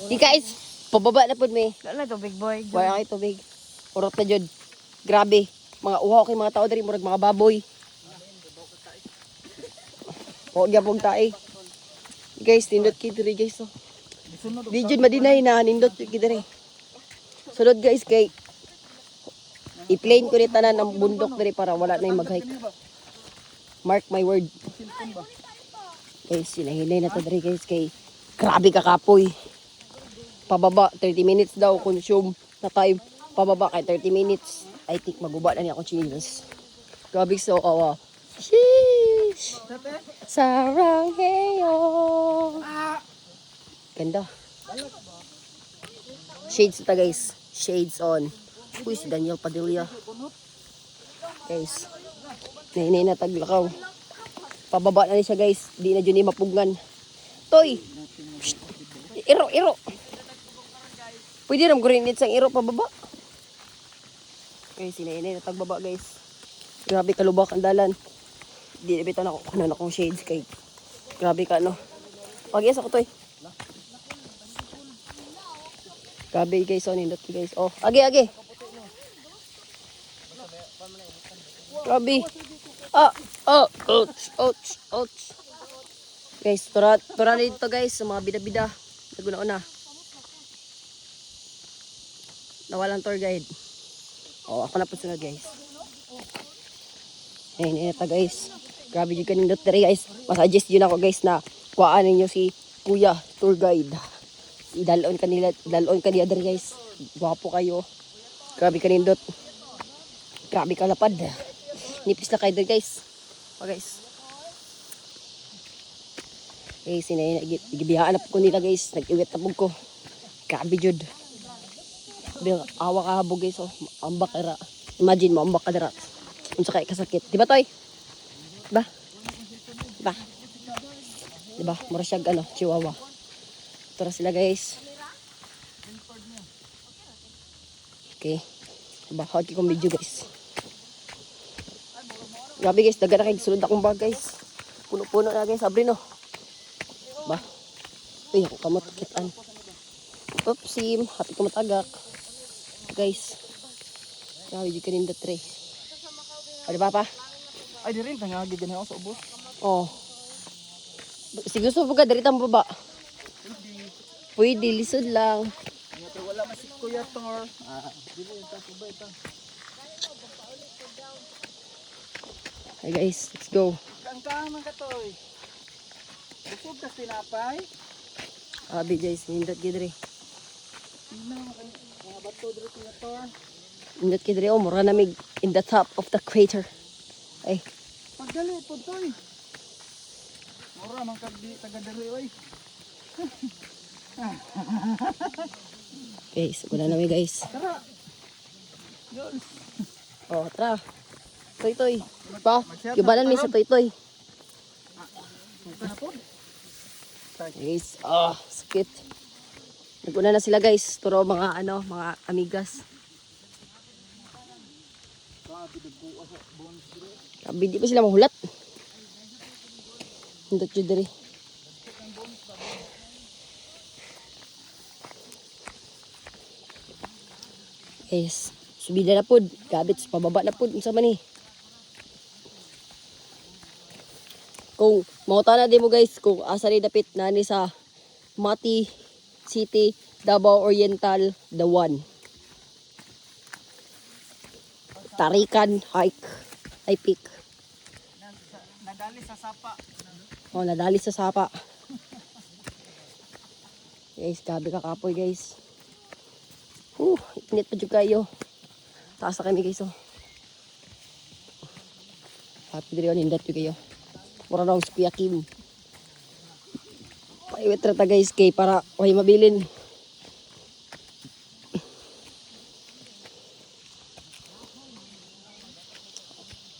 Di guys, pababa na po may. Wala to big boy. Wala kay tubig. Urot na jud. Grabe. Mga uhaw kay mga tao diri murag mga baboy. O gyapon tae. Guys, nindot kay diri guys. Oh. Di jud madinay na nindot kay diri. Sunod guys kay i-plane ko ni tanan ang bundok diri para wala na yung mag-hike. Mark my word. Guys, sinahinay na to diri guys kay grabe ka kapoy. Pababa 30 minutes daw consume na time. Pababa kay 30 minutes. I think maguba na niya akong chinelas. Grabe so awa. Sheesh. Sarang heyo. Ganda. Shades ito guys. Shades on. Uy, si Daniel Padilla. Guys. Nahinay na taglakaw. Pababa na niya guys. Di na dyan ni mapugan. Toy. Psst. Iro. Pwede ram ko rin isang iro pababa. Guys, sinainay na tagbaba guys. Grabe kalubak ang dalan. Di na bitaw na ako kanan akong shades kay. Grabe ka no. Pag-ias ako Toy. Grabe guys, oh nindot guys. Oh, agi. Grabe. Ouch. Guys, tura dito guys sa mga bida-bida. Naguna-una. Nawalan tour guide. Oh, ako na po sunod guys. Ayun ito guys. Grabe yung kanindot diri guys. Masuggest yun ako guys na kuhaan ninyo si Kuya Tour Guide. Dalon kanila diri guys. Gwapo kayo. Grabe kanindot. Grabe kalapad. Nipis na kayo diri guys. Oh guys. Eh sinay na po ko nila guys. Nag-iwit na po ko. Grabe jud. Bil awa ka habog guys. Oh. Ambak era. Imagine mo ambak ka dira. Unsa kay kasakit. Di ba Toy? Diba? Mura siya chihuahua. Tura sila guys. Okay. Diba? Hawag kong video guys. Grabe guys. Daga na kayo. Sulod akong bag guys. Puno-puno na guys. Abri no. Diba? Uy, ako kamot kitaan. Oopsie. Hati ko matagak. Guys. Grabe yung kaninda tray. O diba pa? Ay, di rin. Tangagi ganyan ako sa ubos. Oh. Siguro sa buka dari tang baba. Pwede lisod lang. Pero wala man si Kuya Tor. Dili ito ba ito. Hey guys, let's go. Kang man ka Toy. Busog ka tinapay. Abi guys, nindot gidri. Mga bato dito Kuya Tor. Nindot gidri oh, mura namig in the top of the crater. Ay, Pagdali po Toy. Mura man kag di taga diri oy. guys, wala na guys. Tara. Yun. Oh, tara. Toy. Pa, kibalan mi sa toy. Suka na po. Guys, sakit. Naguna na sila guys. Turo mga mga amigas. Grabe, di pa sila mahulat. Nindot yun diri. Guys, subida na pod. Gabit, pababa na pod. Unsa man ni? Kung mauta na din mo guys, kung asa rin dapit na ni sa Mati City, Davao Oriental, the one. Tarikan hike. Ay peak. Nadali sa sapa. Oh, nadali sa sapa. Guys, gabi ka kapoy guys. Init pa dyan kayo. Taas na kami guys oh. Happy diri on indot kayo. Mura na si Kuya Kim. Paiwit rata guys kay para way mabilin.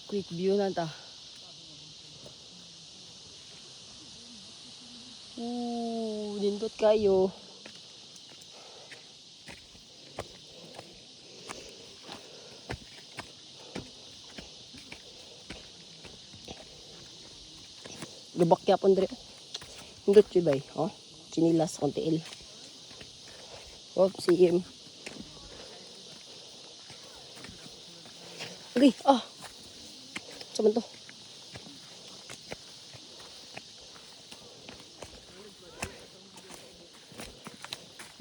Quick view na ta. Nindot kayo. Lubak kaya pon dire. Nindot yun ba oh. Chinilas konti il. Oh, see him. Okay, Saan to?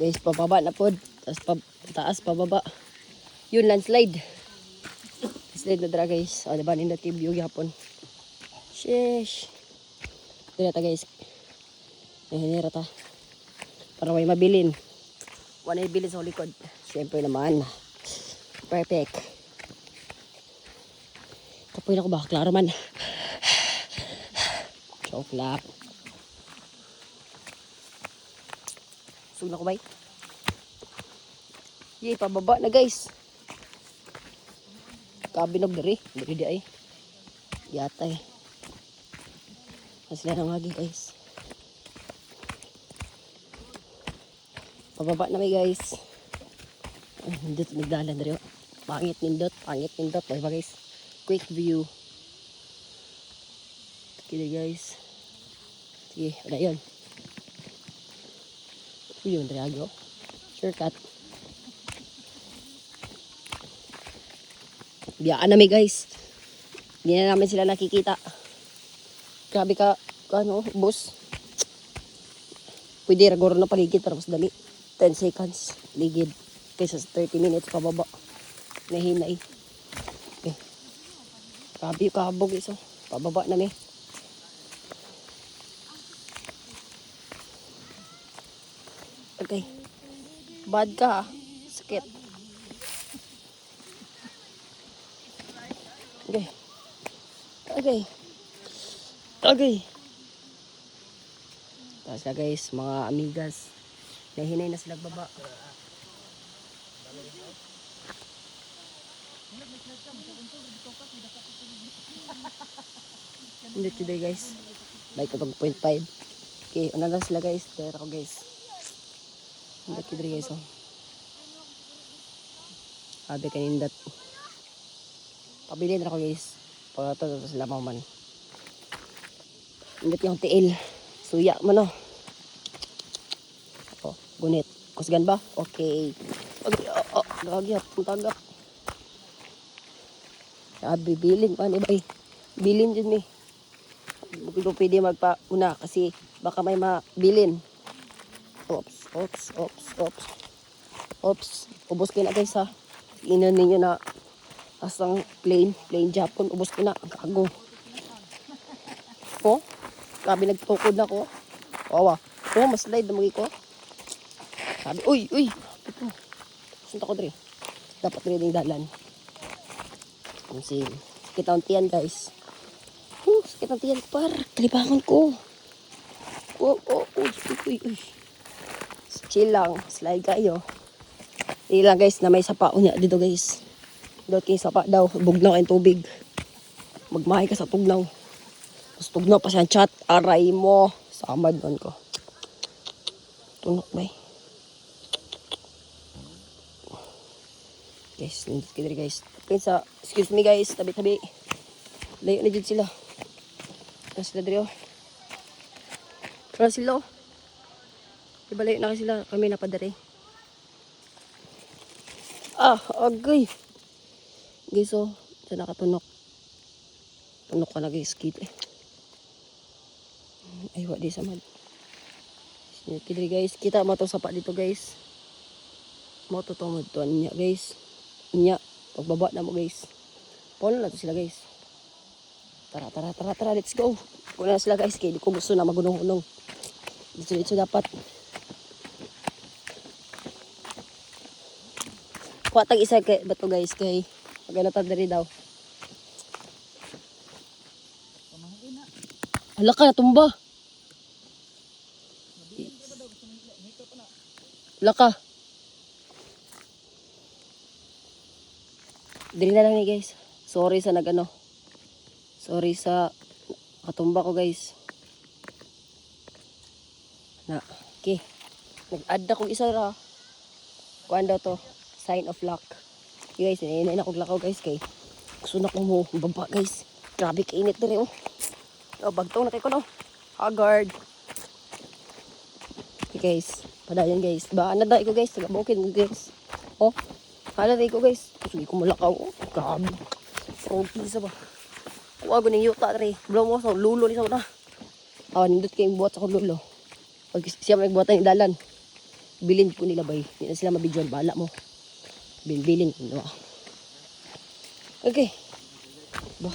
Guys, pababa na po. Taas, pababa. Yun, landslide. Slide na dra guys. Diba, nindot yung view yapon. Sheesh. Dira ta guys. Nahinira ta. Para may mabilin. Wala yung bilin sa likod. Siyempre naman. Perfect. Kapoy na ko ba? Klaro man. Choke lap. Sug na ko ba? Yay, pababa na guys. Kabinog dari. Dari di ay. Yatay. Mas lang lagi guys. Pababa na may guys. Nindot nagdalan dari. Pangit nindot. Bye bye guys. Quick view. Sige guys. Sige, wala yun. Yun, dari agyo. Shortcut. Biyaan na may guys. Hindi na namin sila nakikita. Grabe ka, boss. Pwede ragoro na paligid para mas dali. 10 seconds, ligid. Kaysa 30 minutes pababa. Nahinay. Okay. Grabe yung kabog iso. Pababa na may. Okay. Bad ka, sakit. Okay. Tapos na guys, mga amigas. Nahinay na sila baba. Hindi today guys. Like ito 0.5. Okay, una na sila guys. Pero ako guys. Hindi today guys. Sabi kanindat. Pabilin ako guys. Pagkata sila man. Hindi yung tiil. Suya mo no. Oh, gunit. Kusgan ba? Okay. Gagyap. Tagap. Sabi, bilin pa ni bay. Bilin dyan mi. Hindi ko pwede magpauna kasi baka may mabilin. Oops. Ubos ko na guys ha. Inan ninyo na asang plain Japon. Ubos ko na. Ang kago. Oh, sabi nagtukod na ko. Wawa. Mas slide na magi ko. Sabi, uy. Ito. Sunta ko dre. Dapat rin yung dalan. Kasi, sakit ang tiyan guys. Sakit ang tiyan par. Kalibangan ko. Uy. Chill lang. Slide kayo. Ilang guys na may sapa niya dito guys. Dito kayo sapa daw. Bugnaw kayong tubig. Magmahay ka sa tugnaw. Tapos tugnaw pa siyang chat. Aray mo. Samad doon ko. Tunok ba eh. Guys, nandito kayo guys. Excuse me guys. Tabi-tabi. Layo na dyan sila. Tara sila dito. Tara sila. Diba layo na sila. Kami napadari. Agay. Guys, dyan nakatunok. Tunok ka na guys. Kita eh. Ay, wadi sa mad. Kidri guys. Kita mo itong sapa dito guys. Mo ito itong magtuan niya guys. Inya. Pagbaba na mo guys. Paulo na ito sila guys. Tara. Let's go. Paulo na sila guys. Kaya di ko gusto na magunong-unong. Dito dapat. Kuwatag isa kay bato guys kay maganatan diri daw. Hala ka natumba. Hala ka. Diri na lang ni guys. Sorry sa nagano. Sorry sa katumba ko guys. Okay. Nag-add ako isa ra. Kuan daw to. Sign of luck. Okay guys, inainay na akong lakaw guys kay gusto na kong baba guys. Grabe kainit diri oh. Bagtong na kay ko no. Haggard. Okay guys. Padayon guys. Ba, anaday ko guys. Tagabukin ko guys. Oh, anaday ko guys. Sige ko malakaw. Oh, grabe. Trophy sa ba. Huwag ko ng yuta rin. Belum mo sa lulo ni sa una. Awan, nindot kayong buhat sa lulo. Pag siya may buhatan ni Dalan. Bilin ko nila bay. Hindi na sila mabidyon. Bahala mo. Bilin ko nila. Okay. Ba.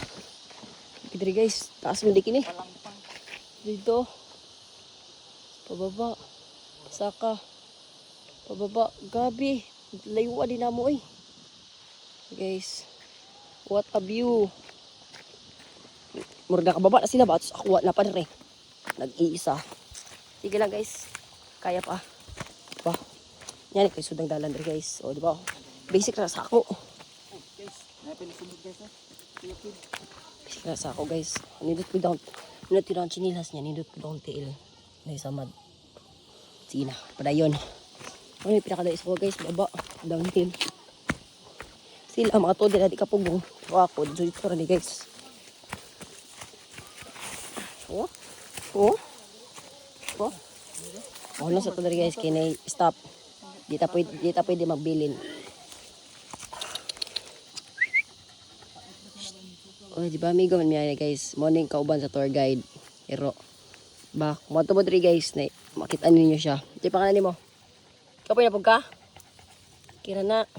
Kita rin guys. Taas mo dikin eh. Dito. Pababa. Saka. Pababa. Gabi. Layuan din na mo eh. Guys. What a view. Murga kababa na sila ba? Tapos ako na pa rin. Nag-iisa. Sige lang guys. Kaya pa. Ba. Yan ito yung sudang dalan rin guys. O diba? Basic na sa ako. Guys, napinusunod guys ha. Basic na sa ako guys. Nindot ko down. Nindot ko down chinilas niya. Nindot ko down tail. Naisamad. Sige na. Padayon. Ano yung pinakadais ko guys. Baba. Downhill. Sila mga to. Dila di kapugong. Ako. Dito rin guys. Oh. Oh. Oh. Oh, lang sa to dari guys. Kaya stop. Di ta pwede magbilin. Oh, di ba amigo man miya guys. Morning kauban sa tour guide. Pero ba, kumato mo dari guys na makita ninyo siya. Di pa kanan mo. Ikaw pa na pagka? Kira na.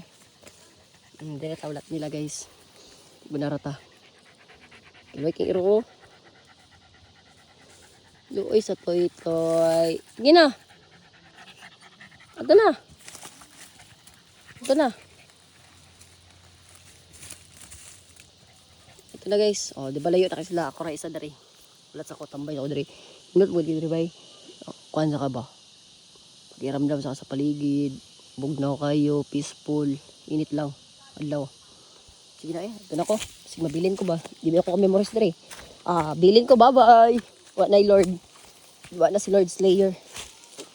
Hindi na tawlat nila guys. Bunarata. Iloy kang iro. Luoy sa toy-toy. Gina. Ito na. Ito na. Ito na guys. Oh, di ba layo na kayo sila. Ako ra isa dari. Ulat sa ko tambay ako dari. Inot mo di bay. Kuan sa ka ba? Pakiramdam sa paligid. Bugnaw kayo, peaceful. Init lang. Adlaw. Sige na eh. Ito na ko. Sige mabilin ko ba? Di ba ako memorize dari. Bilin ko bye-bye. Wa na Lord. Wa na si Lord Slayer.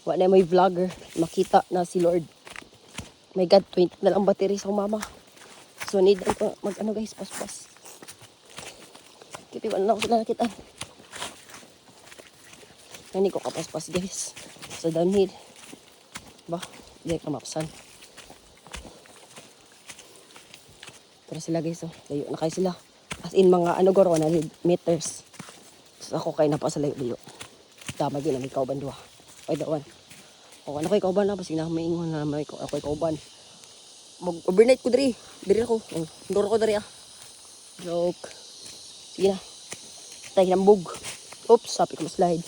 Wa na may vlogger. Makita na si Lord. My God, 20 na lang battery sa mama. So need ko mag-ano guys, pas-pas. Kipi wala na ako sila nakita. Hindi ko kapas-pas guys. Sa downhill. Ba, hindi ka mapsan. Pero sila guys, oh. Layo na kayo sila. As in mga ano goro, 100 meters. So ako kayo na pa sa layo-layo. Tama din na may kauban doon. Ay dawan. O ano kayo kauban na, basi na maingon na may ako kauban. Mag-overnight ko diri. Diri ako. Ndoro ko diri ah. Joke. Sige na. Tayo nambog. Oops, sapi ko slide.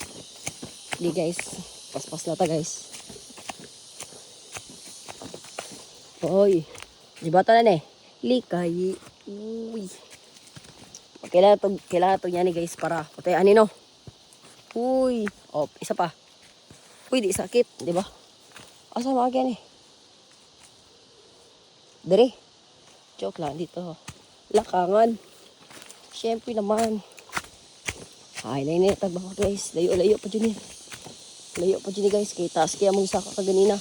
Hindi guys. Pas-pas na ta guys. Oy. Di bata na eh. Likay. Uy. Kailangan to niya ni guys para patay anino. Uy. Oh, isa pa. Uy, di sakit, di ba? Asa mga ni? Dere. Joke lang dito. Lakangan. Siyempre naman. Ay, na tagbaka guys. Layo-layo pa dyan eh. Layo pa dyan eh guys. Kaya taas kaya mong isa ka kaganina.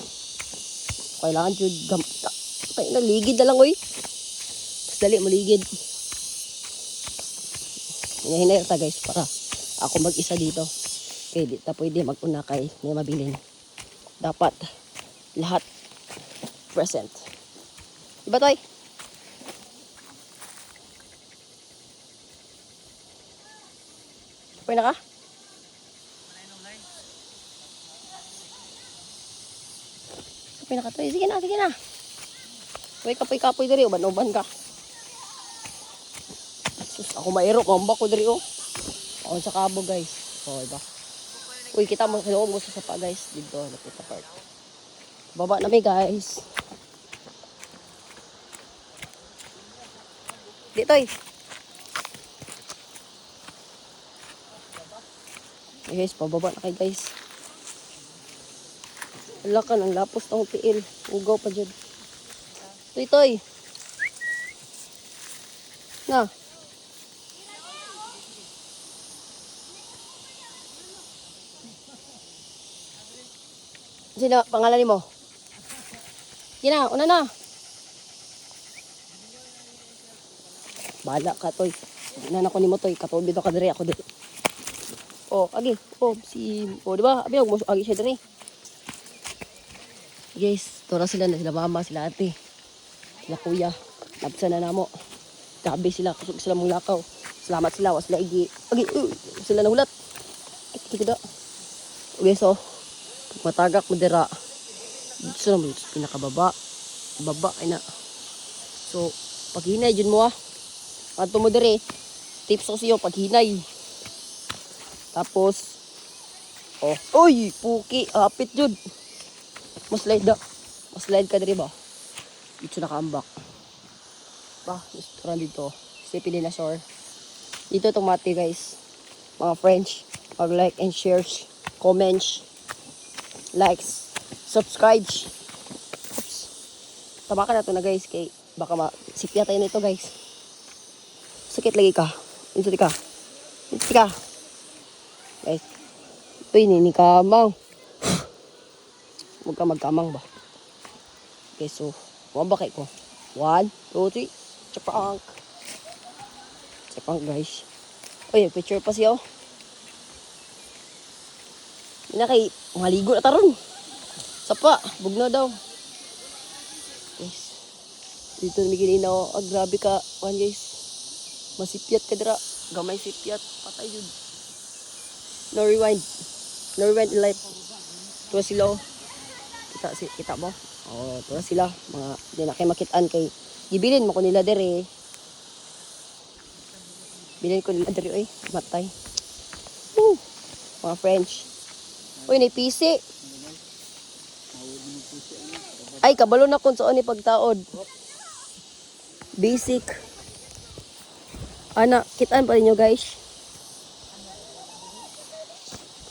Kailangan dyan gamta. Ay, naligid na lang oy. Tapos dali, maligid. Hinahinay ta guys para ako mag-isa dito. Okay, di ta pwede mag-una kay may mabilin. Dapat lahat present. Diba toy? Pwede na ka? Pwede na ka toy? Sige na, sige na. Uy, kapoy-kapoy dari. Uban-uban ka. Sus, ako mairo. Mamba ko dari oh. Ako sa kabo guys. O, diba? Uy, kita mo mo sa pa guys. Dito, lapit sa part. Baba na may guys. Dito eh. Okay, guys, pababa na kayo guys. Wala ka ng lapos ng tiil. Ugaw pa dyan. Toy. Na. Sino pangalan ni mo? Gina, una na. Bala ka, Toy. Inan ako ni mo, Toy. Katulbid ako diri ako diri. Oh, agi. Oh, si... Oh, di ba? Abi, agi siya diri. Guys, tora sila na sila mama, sila ate. Sila kuya. Napsa na namo. Gabi sila, kusog sila mong lakaw. Salamat sila, was sila igi. Okay, sila nahulat. Kita. Okay, so, matagak mo dira. Dito na mo, pinakababa. Baba, ay na. So, paghinay, dyan mo ah. Kanto mo diri, tips ko siyo, paghinay. Tapos, oy, puki, apit jud. Maslide da. Maslide ka diri ba? Dito nakaambak. Restaurant dito. Sipi din na shore. Dito itong mati guys. Mga French. Mag-like and share. Comments. Likes. Subscribe. Oops. Tabakan na ito na guys. Kay baka masipya tayo nito guys. Sakit lagi ka. Insuti ka. Insuti ka. Guys. Ito ni kamang. Huwag ka magkamang ba? Okay, so. Mabakay ko. 1, 2, 3. Chapang. Chapang guys. Uy, picture pa siya oh. Hindi na kay maligo na taron. Sapa, bugno daw. Guys. Dito namiginin ako. Ah, grabe ka. One guys. Masipyat ka dira. Gamay sipyat. Patay yun. No rewind. No rewind in life. Ito sila oh. Kita mo? Oh, ito sila. Mga, di na kayo makitaan kay gibilin mo ko nila dere. Bilin ko nila dere, oy. Matay. Woo! Mga French. Uy, naipisi. Ay, kabalo na kung saan ni pagtaod. Basic. Ana, kitaan pa rin nyo guys.